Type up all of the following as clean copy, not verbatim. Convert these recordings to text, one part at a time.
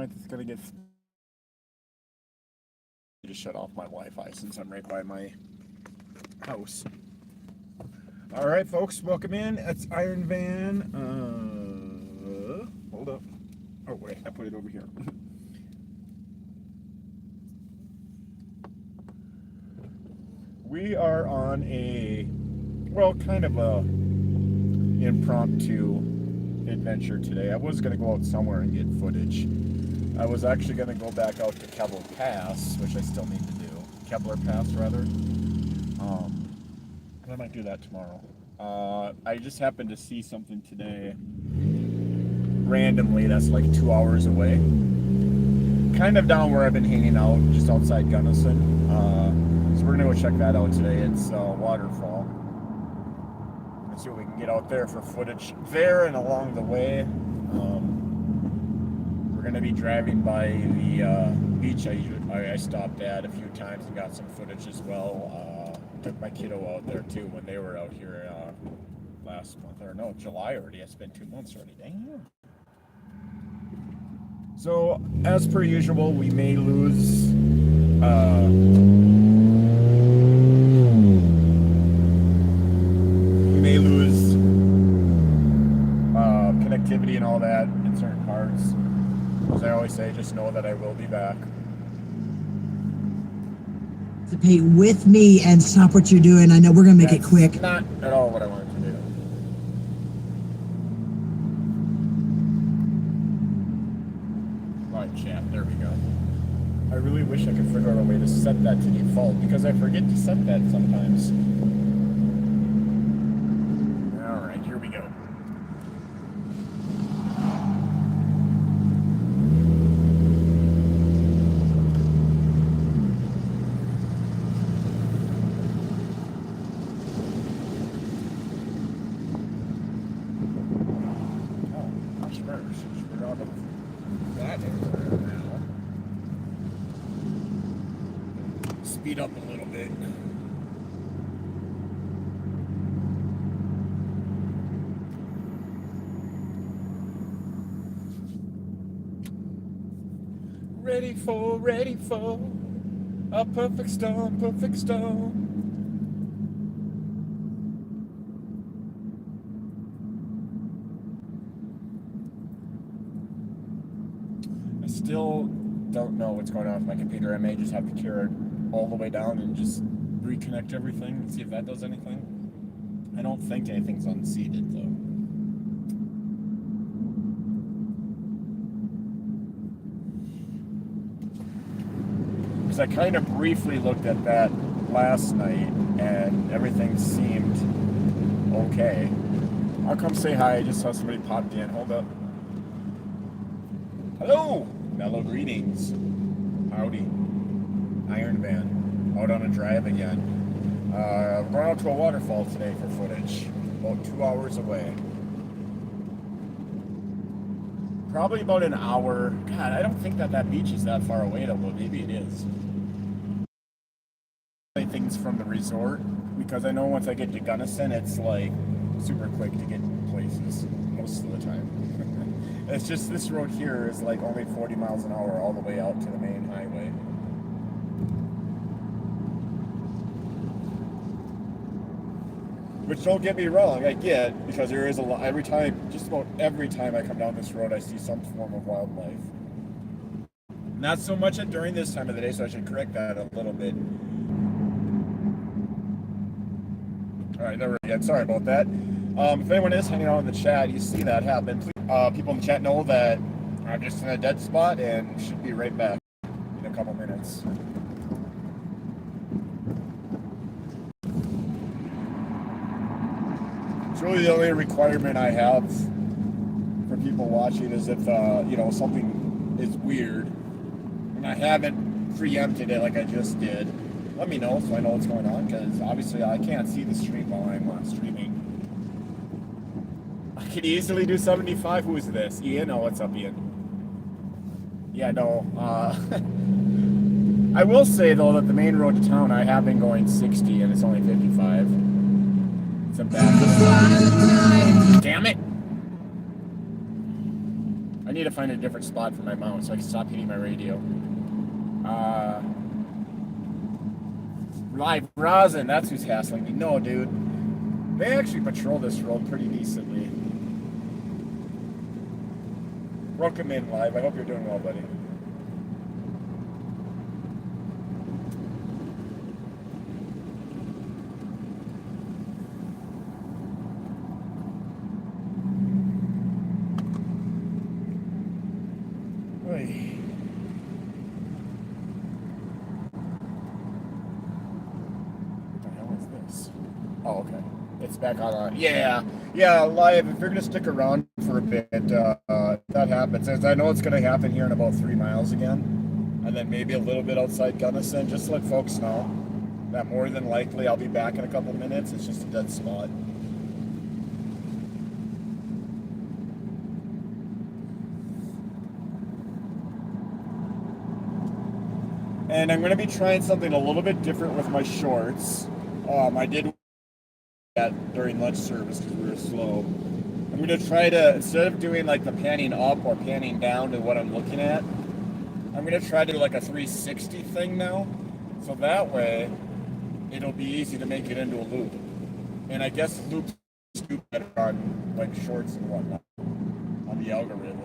point it's gonna get to shut off my Wi-Fi since I'm right by my house. All right, folks, welcome in. It's Iron Van. Hold up. Oh wait, I put it over here. We are on a, well, kind of a impromptu adventure today. I was gonna go out somewhere and get footage. I was actually gonna go back out to Kebler Pass, which I still need to do. Kebler Pass, rather. I might do that tomorrow. I just happened to see something today randomly that's like 2 hours away. Kind of down where I've been hanging out, just outside Gunnison. So we're gonna go check that out today. It's waterfall. Let's see what we can get out there for footage there and along the way. We're gonna be driving by the beach I stopped at a few times and got some footage as well. Took my kiddo out there too when they were out here last month, or no, July already. It's been 2 months already. Dang. So as per usual, we may lose connectivity and all that in certain parts. As I always say, just know that I will be back. Participate with me and stop what you're doing. I know we're going to make it quick. Not at all what I wanted to do. Right, chat. There we go. I really wish I could figure out a way to set that to default because I forget to set that sometimes. All right, here we go. Speed up a little bit. Ready for a perfect storm, perfect storm. I still don't know what's going on with my computer. I may just have to carry it all the way down and just reconnect everything and see if that does anything. I don't think anything's unseated though. Because I kind of briefly looked at that last night and everything seemed okay. I'll come say hi. I just saw somebody popped in. Hold up. Hello! Mellow greetings. Howdy. Iron Van. Out on a drive again. We're going out to a waterfall today for footage. About 2 hours away. Probably about an hour. God, I don't think that beach is that far away though, but maybe it is. Things from the resort, because I know once I get to Gunnison, it's like super quick to get places most of the time. It's just this road here is like only 40 miles an hour all the way out to the main highway. Which, don't get me wrong, I get, because there is a lot, just about every time I come down this road, I see some form of wildlife. Not so much during this time of the day, so I should correct that a little bit. All right, never again. Sorry about that. If anyone is hanging out in the chat, you see that happen. Please, people in the chat know that I'm just in a dead spot and should be right back in a couple minutes. It's really the only requirement I have for people watching is if something is weird and I haven't preempted it like I just did. Let me know so I know what's going on, because obviously I can't see the stream while I'm streaming. I could easily do 75. Who is this? Ian? Oh, what's up, Ian? Yeah, no. I will say, though, that the main road to town, I have been going 60, and it's only 55. It's a bad... Damn it! I need to find a different spot for my mount so I can stop hitting my radio. Live rosin, that's who's hassling me. No, dude. They actually patrol this road pretty decently. Welcome in, Live. I hope you're doing well, buddy. Oy. What the hell is this? Oh, okay. It's back on. Yeah, Live. If you're gonna stick around for a bit, that happens. As I know it's gonna happen here in about 3 miles again, and then maybe a little bit outside Gunnison. Just to let folks know that more than likely I'll be back in a couple minutes. It's just a dead spot. And I'm gonna be trying something a little bit different with my shorts. I did that during lunch service because we were slow. I'm going to try to, instead of doing like the panning up or panning down to what I'm looking at, I'm going to try to do like a 360 thing now. So that way, it'll be easy to make it into a loop. And I guess loops do better on like shorts and whatnot on the algorithm.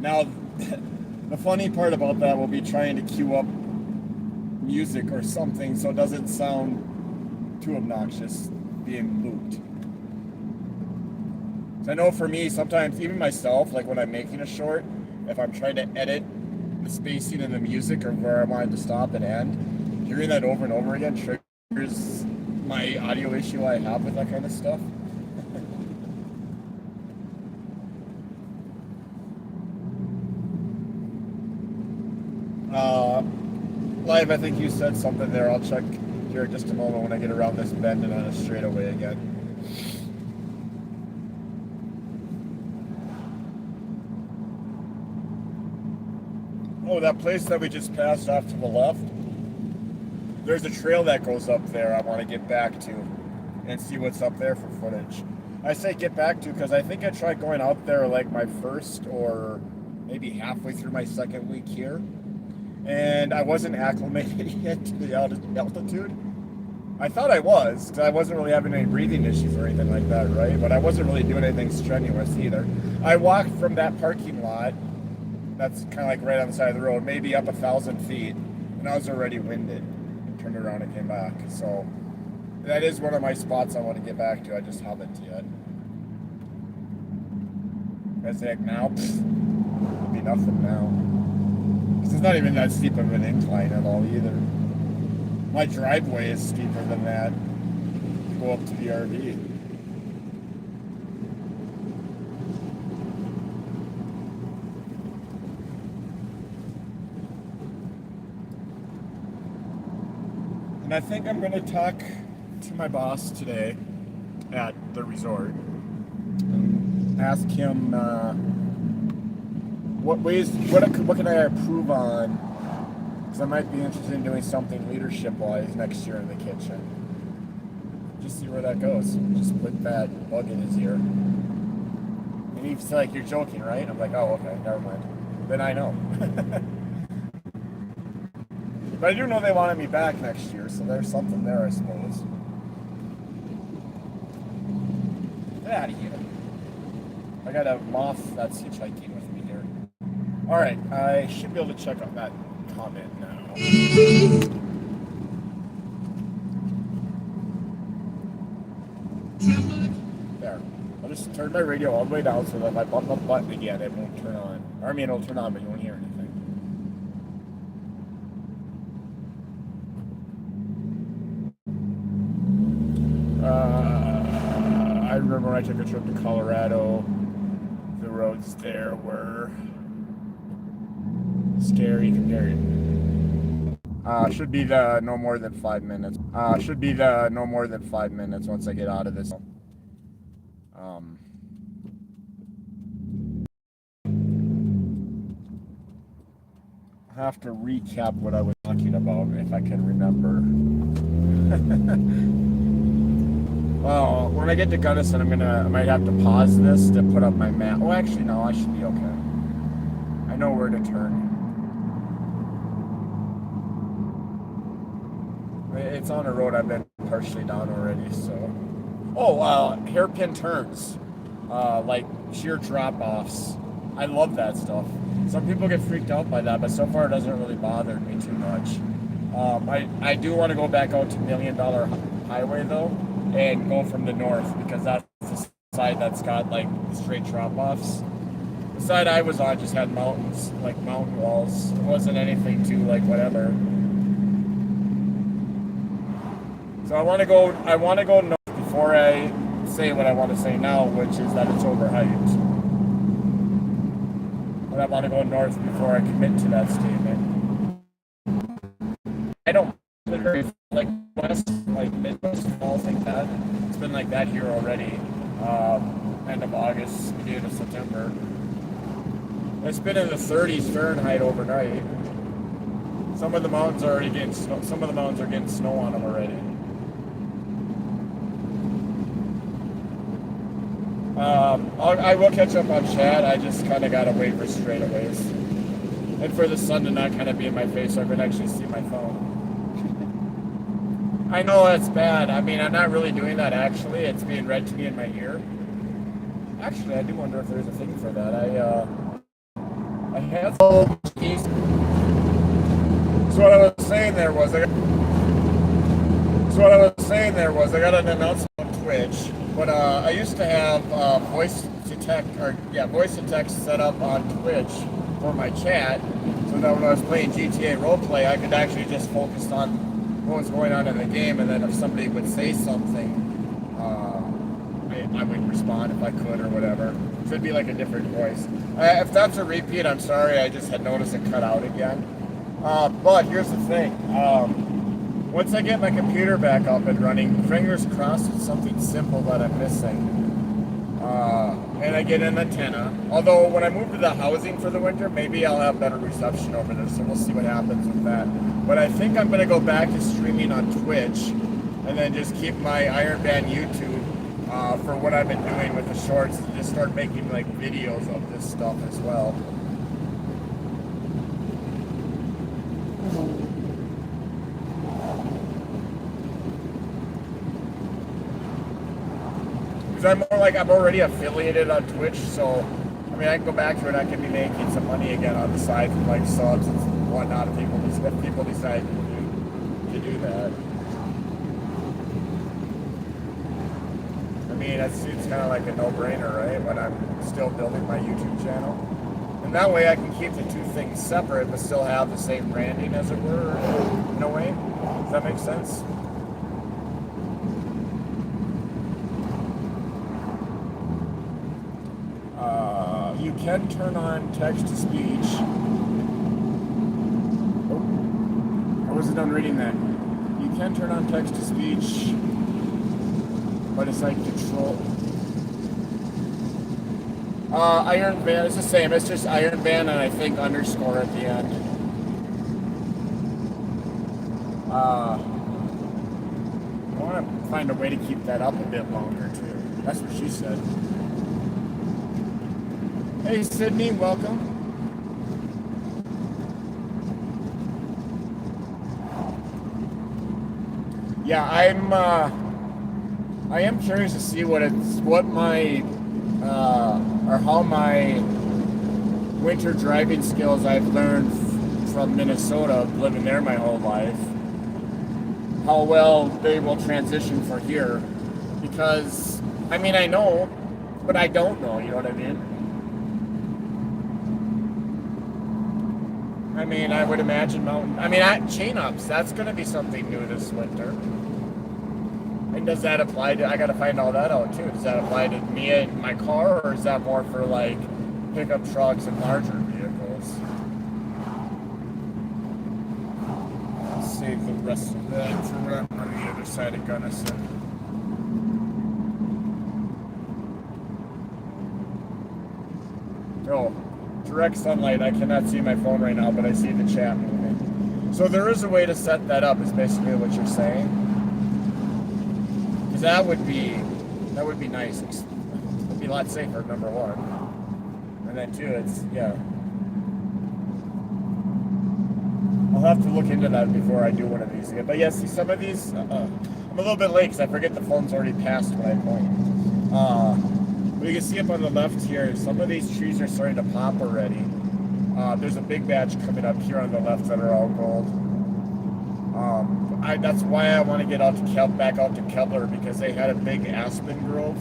Now, the funny part about that will be trying to queue up music or something so it doesn't sound too obnoxious being looped. So I know for me, sometimes even myself, like when I'm making a short, if I'm trying to edit the spacing and the music or where I wanted to stop and end, hearing that over and over again triggers my audio issue I have with that kind of stuff. Live, I think you said something there. I'll check here in just a moment when I get around this bend and on a straightaway again. Oh, that place that we just passed off to the left, there's a trail that goes up there I want to get back to and see what's up there for footage. I say get back to because I think I tried going out there like my first or maybe halfway through my second week here. And I wasn't acclimated yet to the altitude. I thought I was, because I wasn't really having any breathing issues or anything like that, right? But I wasn't really doing anything strenuous either. I walked from that parking lot, that's kind of like right on the side of the road, maybe up 1,000 feet, and I was already winded. Turned around and came back. So that is one of my spots I want to get back to. I just haven't yet. As heck now, it'll be nothing now. It's not even that steep of an incline at all either. My driveway is steeper than that to go up to the RV. And I think I'm going to talk to my boss today at the resort. Ask him what can I improve on, because I might be interested in doing something leadership-wise next year in the kitchen. Just see where that goes. Just put that bug in his ear. And he's like, you're joking, right? I'm like, oh, okay, never mind. Then I know. But I do know they wanted me back next year, so there's something there, I suppose. Get out of here. I got a moth that's hitchhiking with me here. Alright, I should be able to check out that comment now. There. I'll just turn my radio all the way down so that if I bump the button again, it won't turn on. Or I mean, it'll turn on, but you won't hear anything. I remember when I took a trip to Colorado, the roads there were scary compared. Should be no more than 5 minutes. Should be no more than 5 minutes once I get out of this. I have to recap what I was talking about if I can remember. Well, when I get to Gunnison, I might have to pause this to put up my map. Oh, actually, no, I should be okay. I know where to turn. It's on a road I've been partially down already, so. Oh, hairpin turns, like sheer drop-offs. I love that stuff. Some people get freaked out by that, but so far it doesn't really bother me too much. I do want to go back out to Million Dollar Highway though, and go from the north because that's the side that's got like straight drop-offs. The side I was on just had mountains, like mountain walls. It wasn't anything too like whatever. So I want to go north before I say what I want to say now, which is that it's overhyped. But I want to go north before I commit to that statement. I don't like west, like Midwest falls like that. It's been like that here already. End of August, beginning of September. It's been in the 30s Fahrenheit overnight. Some of the mountains are already getting snow. Some of the mountains are getting snow on them already. I will catch up on chat. I just kind of got to wait for straightaways. And for the sun to not kind of be in my face so I can actually see my phone. I know that's bad. I mean, I'm not really doing that actually. It's being read to me in my ear. Actually, I do wonder if there's a thing for that. I have... So what I was saying there was I got an announcement on Twitch. But I used to have voice to text set up on Twitch for my chat, so that when I was playing GTA roleplay, I could actually just focus on what was going on in the game, and then if somebody would say something, I would respond if I could or whatever. So it'd be like a different voice. If that's a repeat, I'm sorry. I just had noticed it cut out again. But here's the thing. Once I get my computer back up and running, fingers crossed it's something simple that I'm missing. And I get an antenna. Although when I move to the housing for the winter, maybe I'll have better reception over there, so we'll see what happens with that. But I think I'm going to go back to streaming on Twitch and then just keep my Iron Band YouTube for what I've been doing with the shorts and just start making like videos of this stuff as well. Because I'm already affiliated on Twitch, so I mean I can go back to it. I can be making some money again on the side from like subs and whatnot if people decide to do that. I mean it seems kind of like a no-brainer, right? When I'm still building my YouTube channel, and that way I can keep the two things separate but still have the same branding, as it were, in a way. Does that make sense? You can turn on text-to-speech. Oh, I wasn't done reading that. You can turn on text-to-speech, but it's like control. Iron Band, it's the same. It's just Iron Band and I think underscore at the end. I want to find a way to keep that up a bit longer, too. That's what she said. Hey Sydney, welcome. Yeah, I am curious to see how my winter driving skills I've learned from Minnesota, living there my whole life, how well they will transition for here. Because, I mean, I know, but I don't know, you know what I mean? I mean, I would imagine chain-ups, that's going to be something new this winter. And does that apply to, I got to find all that out too. Does that apply to me and my car, or is that more for like pickup trucks and larger vehicles? I'll save the rest of that for when I'm on the other side of Gunnison. Oh. Direct sunlight, I cannot see my phone right now, but I see the chat moving. So there is a way to set that up, is basically what you're saying. Because that would be nice. It'd be a lot safer, number one. And then two, it's, yeah. I'll have to look into that before I do one of these again. But yeah, see, some of these, I'm a little bit late because I forget the phone's already passed when I point. But you can see up on the left here, some of these trees are starting to pop already. There's a big batch coming up here on the left that are all gold. That's why I want to get out to back out to Kettler, because they had a big aspen grove.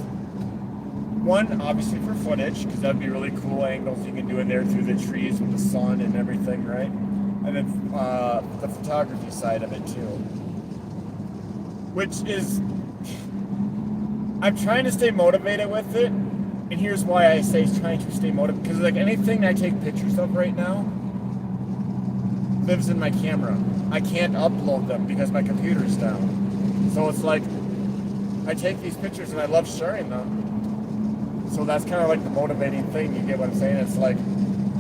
One, obviously for footage, because that'd be really cool angles you can do in there through the trees with the sun and everything, right? And then the photography side of it too, which is, I'm trying to stay motivated with it, and here's why I say trying to stay motivated, because like anything I take pictures of right now lives in my camera. I can't upload them because my computer's down. So it's like, I take these pictures and I love sharing them. So that's kind of like the motivating thing, you get what I'm saying? It's like,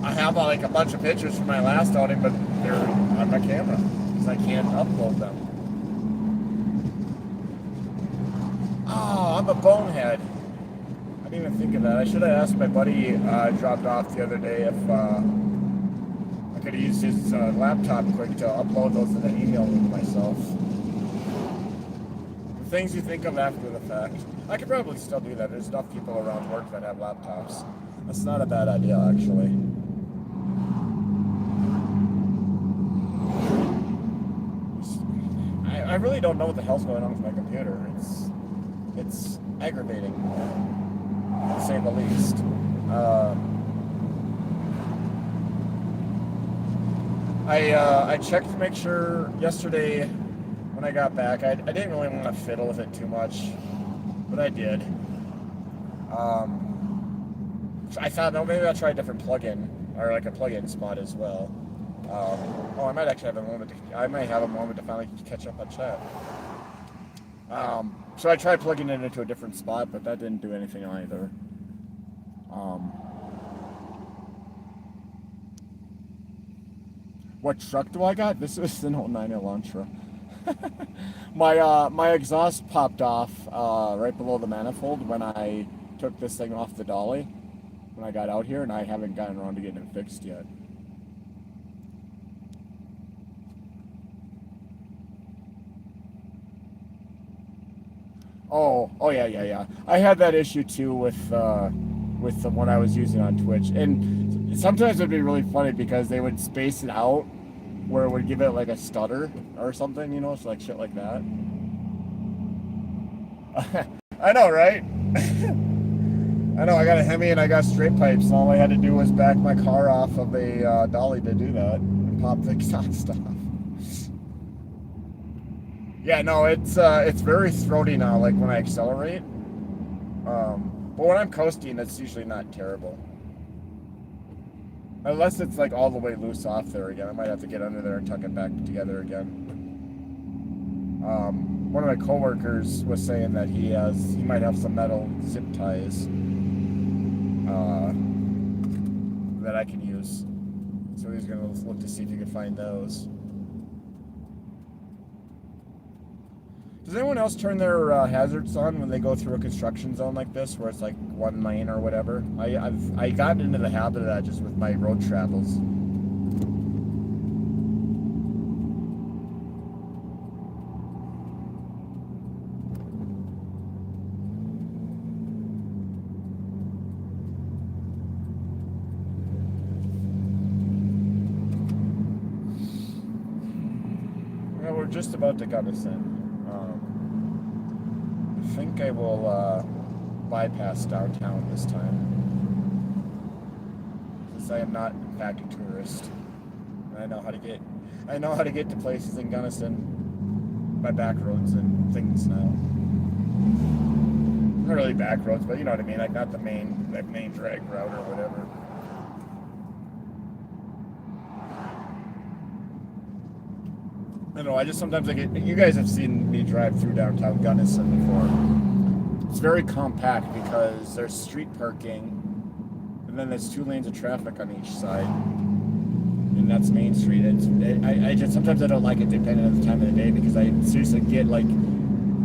I have like a bunch of pictures from my last outing, but they're on my camera because I can't upload them. Oh, I'm a bonehead. I didn't even think of that. I should have asked my buddy I dropped off the other day if I could have used his laptop quick to upload those and then email them to myself. The things you think of after the fact. I could probably still do that. There's enough people around work that have laptops. That's not a bad idea, actually. I really don't know what the hell's going on with my computer. It's aggravating, to say the least. I checked to make sure yesterday when I got back. I didn't really want to fiddle with it too much, but I did. I thought, no, maybe I'll try a different plugin, or like a plugin spot as well. I might actually have a moment. I might have a moment to finally catch up on chat. So I tried plugging it into a different spot, but that didn't do anything either. What truck do I got? This is an 09 Elantra. My exhaust popped off right below the manifold when I took this thing off the dolly when I got out here, and I haven't gotten around to getting it fixed yet. Oh yeah. I had that issue too with the one I was using on Twitch, and sometimes it'd be really funny because they would space it out where it would give it like a stutter or something, you know, so like shit like that. I know, right? I know. I got a Hemi and I got straight pipes, and all I had to do was back my car off of a dolly to do that and pop the exhaust off. Yeah, no, it's very throaty now, like when I accelerate. But when I'm coasting, it's usually not terrible. Unless it's like all the way loose off there again. I might have to get under there and tuck it back together again. One of my coworkers was saying that he might have some metal zip ties that I can use. So he's gonna look to see if he can find those. Does anyone else turn their hazards on when they go through a construction zone like this, where it's like one lane or whatever? I got into the habit of that just with my road travels. Well, we're just about to Gunnison. I think I will bypass downtown this time, since I am not, in fact, a tourist. And I know how to get to places in Gunnison by back roads and things now. Not really back roads, but you know what I mean, like not the main drag route or whatever. I don't know, I just sometimes you guys have seen me drive through downtown Gunnison before. It's very compact because there's street parking, and then there's 2 lanes of traffic on each side, and that's Main Street. I just sometimes I don't like it depending on the time of the day, because I seriously get like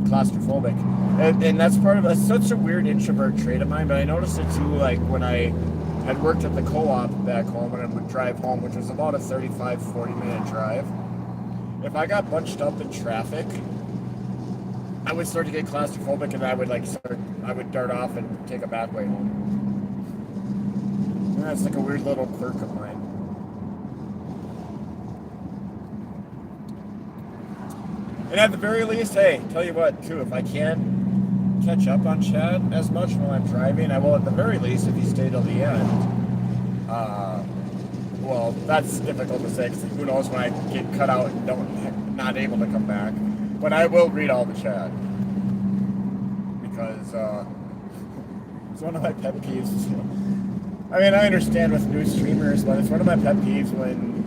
claustrophobic, and that's part of such a weird introvert trait of mine. But I noticed it too, like when I had worked at the co-op back home, and I would drive home, which was about a 35-40 minute drive. If I got bunched up in traffic, I would start to get claustrophobic, and I would dart off and take a back way home. And that's like a weird little quirk of mine. And at the very least, hey, tell you what, too, if I can't catch up on Chad as much while I'm driving, I will at the very least, if you stay till the end. Well, that's difficult to say, because who knows when I get cut out and not able to come back. But I will read all the chat. Because it's one of my pet peeves. I mean, I understand with new streamers, but it's one of my pet peeves when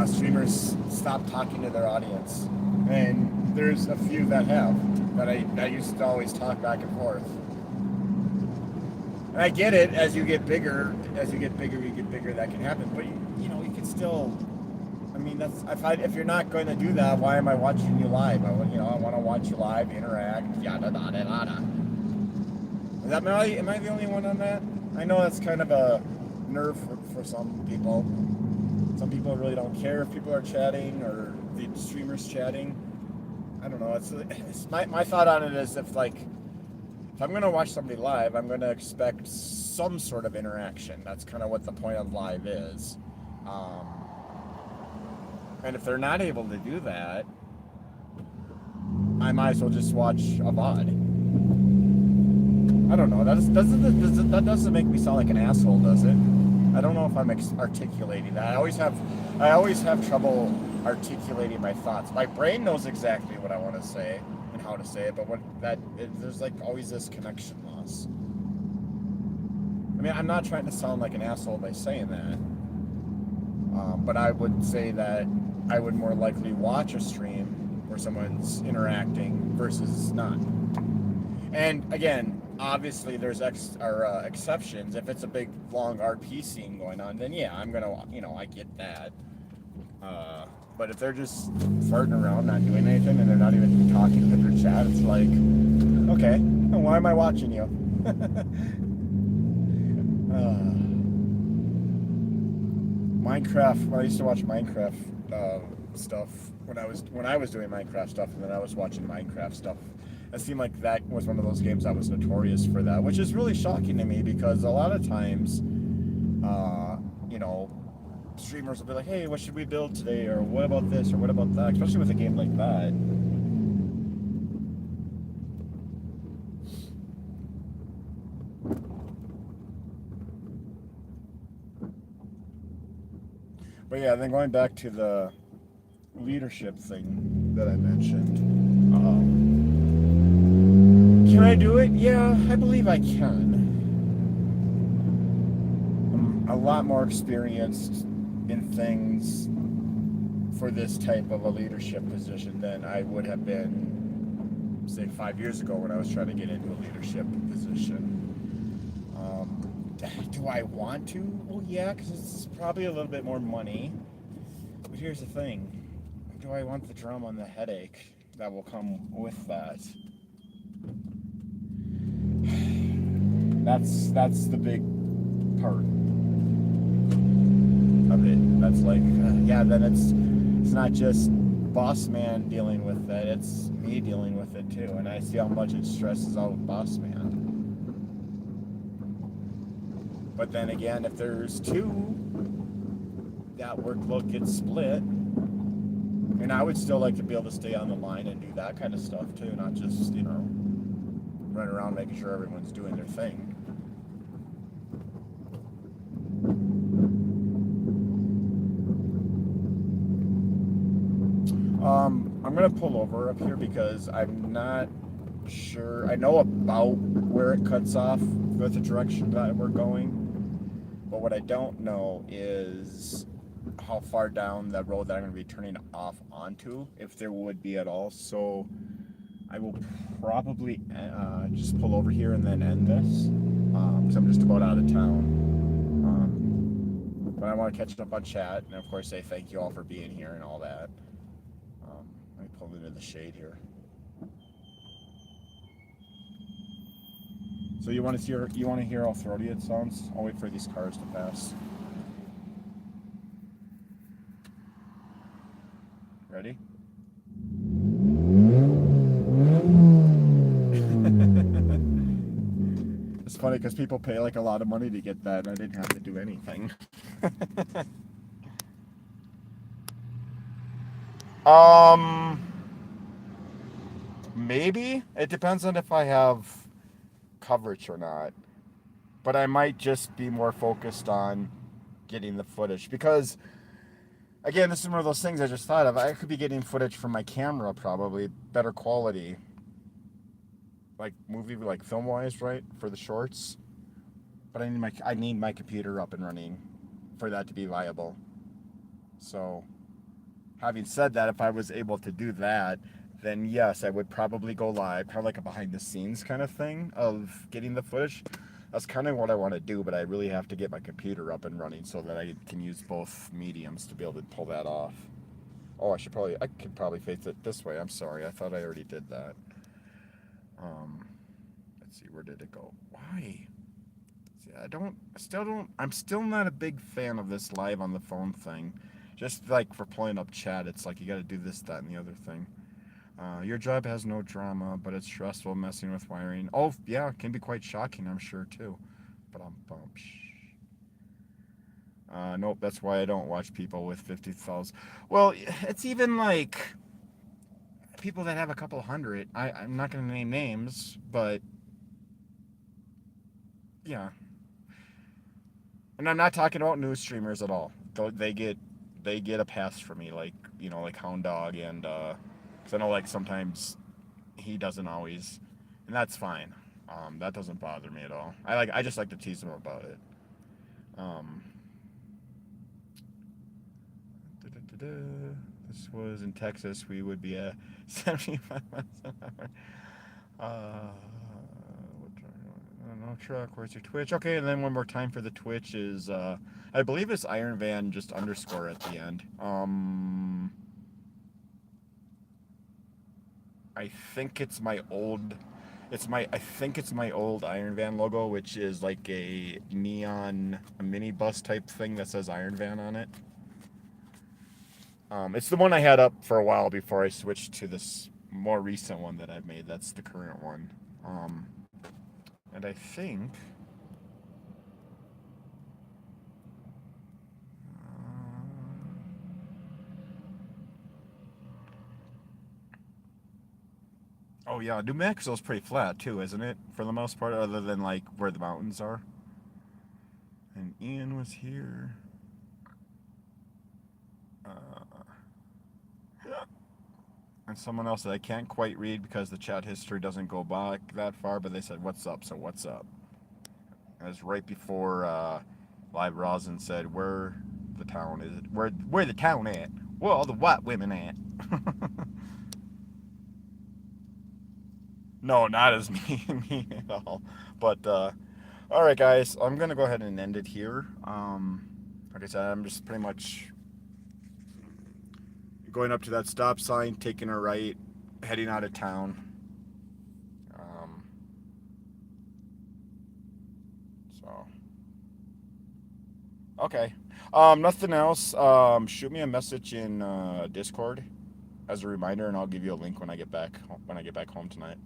streamers stop talking to their audience. And there's a few that have, that I used to always talk back and forth. And I get it, as you get bigger, you get bigger, that can happen. But you know, you can still, I mean, if you're not going to do that, why am I watching you live? I want to watch you live, interact, yada yada yada. Am I the only one on that? I know that's kind of a nerve for some people. Some people really don't care if people are chatting or the streamers chatting. I don't know. It's my thought on it is if I'm going to watch somebody live, I'm going to expect some sort of interaction. That's kind of what the point of live is. And if they're not able to do that, I might as well just watch a VOD. I don't know. That doesn't make me sound like an asshole, does it? I don't know if I'm articulating that. I always have trouble articulating my thoughts. My brain knows exactly what I want to say and how to say it, but there's like always this connection loss. I mean, I'm not trying to sound like an asshole by saying that, but I would say that I would more likely watch a stream where someone's interacting versus not. And again, obviously there's exceptions. If it's a big long RP scene going on, then yeah, I'm gonna, I get that. But if they're just farting around, not doing anything, and they're not even talking to their chat, it's like, okay, why am I watching you? Minecraft. When I used to watch Minecraft stuff when I was doing Minecraft stuff, and then I was watching Minecraft stuff. It seemed like that was one of those games that was notorious for that, which is really shocking to me because a lot of times, streamers will be like, hey, what should we build today? Or what about this? Or what about that? Especially with a game like that. But yeah, then going back to the leadership thing that I mentioned. Can I do it? Yeah, I believe I can. I'm a lot more experienced in things for this type of a leadership position than I would have been, say, 5 years ago when I was trying to get into a leadership position. Do I want to? Well, yeah, because it's probably a little bit more money. But here's the thing. Do I want the drum on the headache that will come with that? That's the big part of it. That's like, then it's not just boss man dealing with it, it's me dealing with it too. And I see how much it stresses out boss man. But then again, if there's two, that workload gets split. And I would still like to be able to stay on the line and do that kind of stuff too, not just, run around making sure everyone's doing their thing. I'm gonna pull over up here because I'm not sure. I know about where it cuts off with the direction that we're going, but what I don't know is how far down that road that I'm gonna be turning off onto, if there would be at all. So I will probably just pull over here and then end this, because I'm just about out of town. But I want to catch up on chat, and of course say thank you all for being here and all that. Let me pull into the shade here. So you want to hear how throaty it sounds? I'll wait for these cars to pass. Ready? It's funny because people pay like a lot of money to get that, and I didn't have to do anything. um, maybe it depends on if I have coverage or not. But I might just be more focused on getting the footage because, again, this is one of those things I just thought of. I could be getting footage from my camera, probably better quality, like film wise, right, for the shorts. But I need my computer up and running for that to be viable. So, having said that, if I was able to do that, then yes, I would probably go live, kind of like a behind the scenes kind of thing of getting the footage. That's kind of what I want to do, but I really have to get my computer up and running so that I can use both mediums to be able to pull that off. Oh, I could probably face it this way. I'm sorry. I thought I already did that. Let's see, where did it go? Why? See, I'm still not a big fan of this live on the phone thing. Just like for pulling up chat, it's like you got to do this, that, and the other thing. Your job has no drama, but it's stressful messing with wiring. Oh, yeah, it can be quite shocking, I'm sure, too. But nope, that's why I don't watch people with 50,000. Well, it's even like people that have a couple hundred. I'm not going to name names, but yeah. And I'm not talking about news streamers at all. They get a pass for me, like, like Hound Dog and because I know like sometimes he doesn't always, and that's fine. That doesn't bother me at all. I just like to tease him about it. Um, This was in Texas. We would be at 75 miles an hour. No truck. Where's your Twitch? Okay, and then one more time for the Twitch is I believe it's Iron Van just underscore at the end. I think it's my old. I think it's my old Iron Van logo, which is like a neon minibus type thing that says Iron Van on it. It's the one I had up for a while before I switched to this more recent one that I've made. That's the current one. And I think. Oh yeah, New Mexico's pretty flat too, isn't it? For the most part, other than like where the mountains are. And Ian was here. And someone else that I can't quite read because the chat history doesn't go back that far, but they said, "What's up?" So what's up? It was right before Live Rosin said, "Where the town is? Where the town at? Where all the white women at?" No, not as me at all. But all right, guys, I'm gonna go ahead and end it here. Like I said, I'm just pretty much going up to that stop sign, taking a right, heading out of town. So, okay. Nothing else. Shoot me a message in Discord as a reminder, and I'll give you a link when I get back home tonight.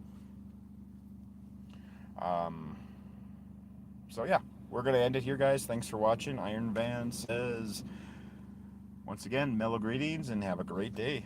So yeah, we're gonna end it here, guys. Thanks for watching. Iron Van says once again, mellow greetings and have a great day.